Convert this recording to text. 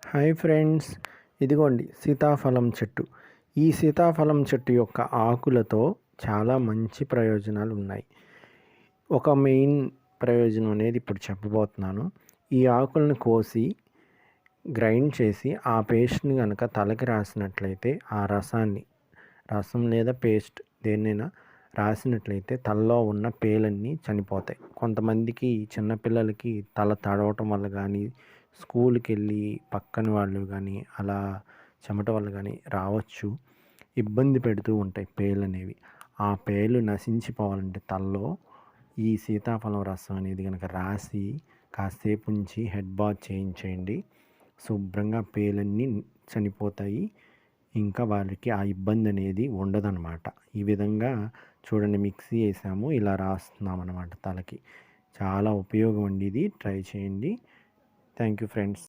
Hi friends, ఇదిగోండి సీతాఫలం చెట్టు. ఈ సీతాఫలం చెట్టు యొక్క ఆకులతో చాలా మంచి ప్రయోజనాలు ఉన్నాయి. ఒక మెయిన్ ప్రయోజనం అనేది ఇప్పుడు చెప్పబోతున్నాను. ఈ ఆకులను కోసి గ్రైండ్ చేసి ఆ పేస్ట్ని కనుక తలకి రాసినట్లయితే ఆ రసం లేదా పేస్ట్ దేన్నైనా రాసినట్లయితే తలలో ఉన్న పేలన్నీ చనిపోతాయి. కొంతమందికి చిన్నపిల్లలకి తల తడవటం వల్ల కానీ, స్కూల్కి వెళ్ళి పక్కన వాళ్ళు కానీ అలా చెమట వల్ల కానీ రావచ్చు, ఇబ్బంది పెడుతూ ఉంటాయి పేలు అనేవి. ఆ పేలు నశించిపోవాలంటే తలలో ఈ సీతాఫలం రసం అనేది కనుక రాసి కాసేపు ఉంచి హెడ్ బాత్ చేయించేయండి. శుభ్రంగా పేలన్నీ చనిపోతాయి. ఇంకా వాళ్ళకి ఆ ఇబ్బంది అనేది ఉండదన్నమాట. ఈ విధంగా చూడండి, మిక్సీ వేసాము, ఇలా రాస్తున్నాం అన్నమాట తలకి. చాలా ఉపయోగం అండి ఇది. ట్రై చేయండి. Thank you friends.